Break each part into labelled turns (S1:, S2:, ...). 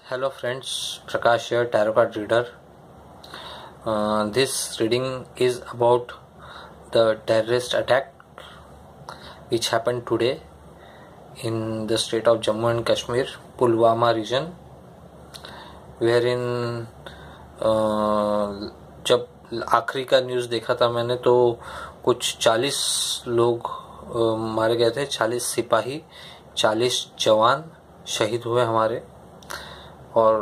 S1: Hello friends, Prakash here, Tarot Card Reader. This reading is about the terrorist attack which happened today in the state of Jammu and Kashmir, Pulwama region, wherein जब आखिरी का news देखा था मैंने तो कुछ 40 लोग मारे गए थे, 40 सिपाही, 40 जवान शहीद हुए हमारे, और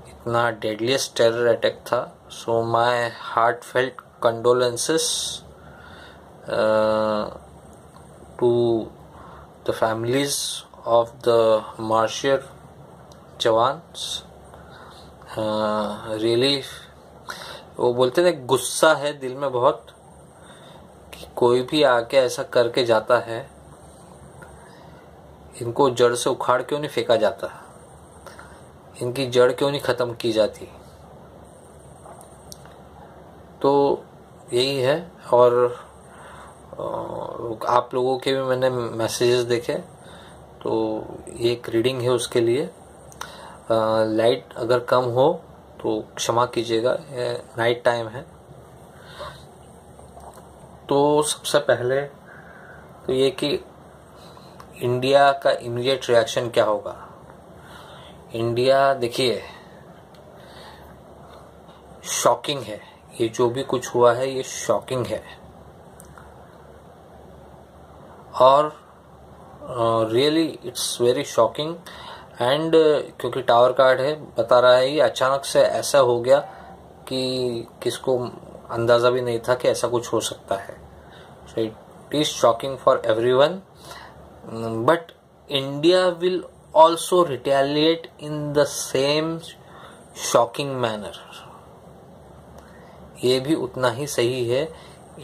S1: इतना डेडलीस्ट टेरर अटैक था. So my heartfelt condolences to the families of the martyred jawans. Really वो बोलते थे गुस्सा है दिल में बहुत कि कोई भी आके ऐसा करके जाता है, इनको जड़ से उखाड़ क्यों नहीं फेंका जाता, इनकी जड़ क्यों नहीं खत्म की जाती. तो यही है. और आप लोगों के भी मैंने मैसेजेस देखे, तो ये एक रीडिंग है उसके लिए. लाइट अगर कम हो तो क्षमा कीजिएगा, नाइट टाइम है. तो सबसे पहले तो ये कि इंडिया का इमीडिएट रिएक्शन क्या होगा. इंडिया देखिए शॉकिंग है, ये जो भी कुछ हुआ है ये शॉकिंग है. और really it's very shocking. And क्योंकि टावर कार्ड है, बता रहा है ये अचानक से ऐसा हो गया कि किसको अंदाजा भी नहीं था कि ऐसा कुछ हो सकता है. So it is shocking for everyone, but India will also retaliate in the same shocking manner. ये भी उतना ही सही है.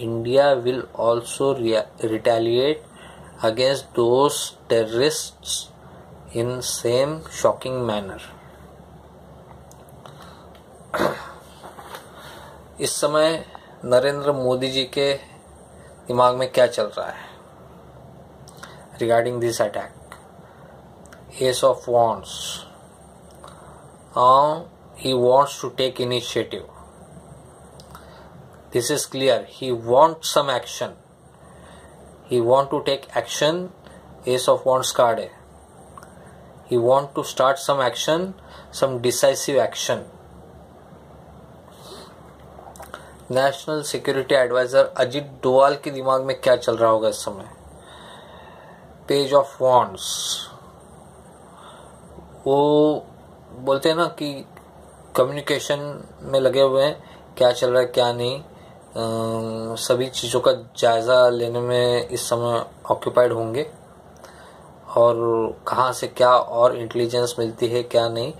S1: India will also retaliate against those terrorists in same shocking manner. इस समय नरेंद्र मोदी जी के दिमाग में क्या चल रहा है regarding this attack? Ace of Wands. He wants to take initiative. This is clear. He wants some action. He wants to take action. Ace of Wands card है. He wants to start some action, some decisive action. National security advisor Ajit Doval के दिमाग में क्या चल रहा होगा इस समय? Page of wands. वो बोलते हैं ना कि कम्युनिकेशन में लगे हुए हैं, क्या चल रहा है क्या नहीं, सभी चीज़ों का जायज़ा लेने में इस समय ऑक्यूपाइड होंगे, और कहाँ से क्या और इंटेलिजेंस मिलती है क्या नहीं,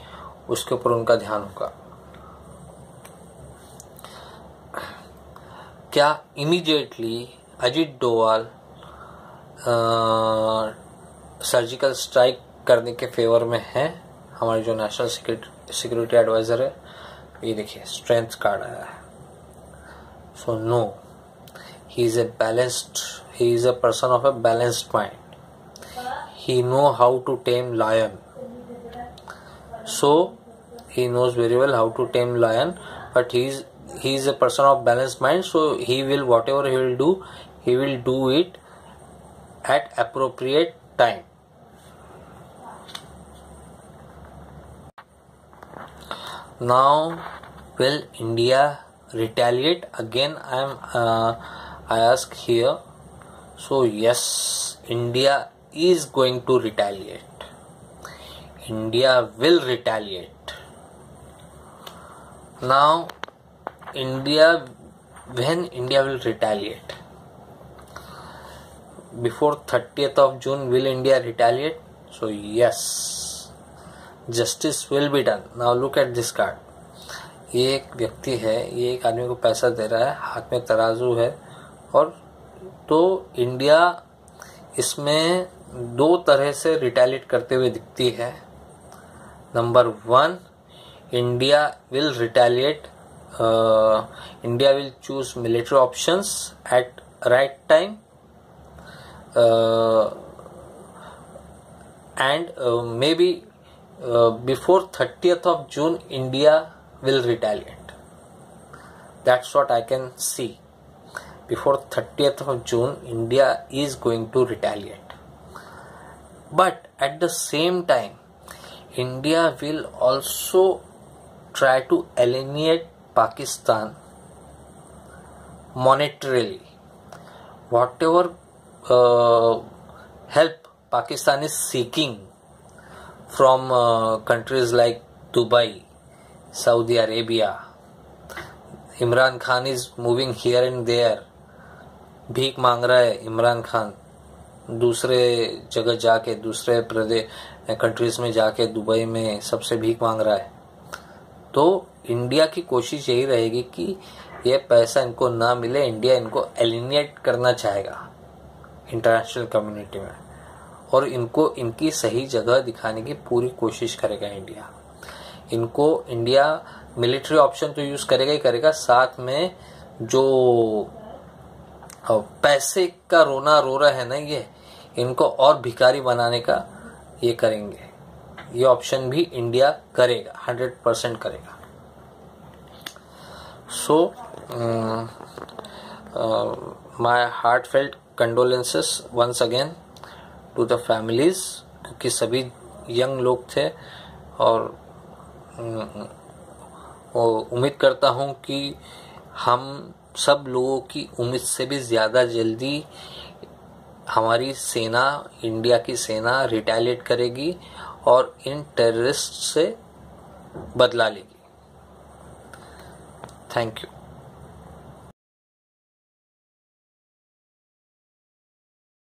S1: उसके ऊपर उनका ध्यान होगा. क्या immediately Ajit Doval surgical strike करने के फेवर में है? हमारे जो नेशनल सिक्योरिटी एडवाइजर है, ये देखिए स्ट्रेंथ कार्ड आया है. So no, he is a person of a balanced mind. He know how to tame lion. So he knows very well how to tame lion, but he is a person of balanced mind, so he will, whatever he will do it at appropriate time. Now, will India retaliate again? I ask here. So yes, India is going to retaliate. India will retaliate. Now, when India will retaliate? Before 30th of June, will India retaliate? So yes, justice will be done. Now look at this card. ये एक व्यक्ति है, ये एक आदमी को पैसा दे रहा है, हाथ में तराजू है, और तो इंडिया इसमें दो तरह से रिटेलिएट करते हुए दिखती है. Number 1, India will retaliate. India will choose military options at right time, and maybe before 30th of June India will retaliate. That's what I can see. Before 30th of June India is going to retaliate. But at the same time India will also try to alienate Pakistan monetarily. Whatever help Pakistan is seeking from countries like Dubai, Saudi Arabia, Imran Khan is moving here and there. भीख मांग रहा है इमरान खान, दूसरे जगह जाके, दूसरे प्रदेश countries में जाके, दुबई में सबसे भीख मांग रहा है। तो इंडिया की कोशिश यही रहेगी कि ये पैसा इनको ना मिले। इंडिया इनको एलिनेट करना चाहेगा इंटरनेशनल कम्युनिटी में, और इनको इनकी सही जगह दिखाने की पूरी कोशिश करेगा इंडिया। इनको इंडिया मिलिट्री ऑप्शन तो यूज करेगा ही करेगा, साथ में जो पैसे का रोना रो रहा है ना, ये इनको और भिखारी बनाने का ये करेंगे। ये ऑप्शन भी इंडिया करेगा, 100% करेगा। So my heartfelt condolences once again to the families, क्योंकि सभी यंग लोग थे, और उम्मीद करता हूं कि हम सब लोगों की उम्मीद से भी ज़्यादा जल्दी हमारी सेना, इंडिया की सेना रिटेलिएट करेगी और इन टेररिस्ट से बदला लेगी। Thank you.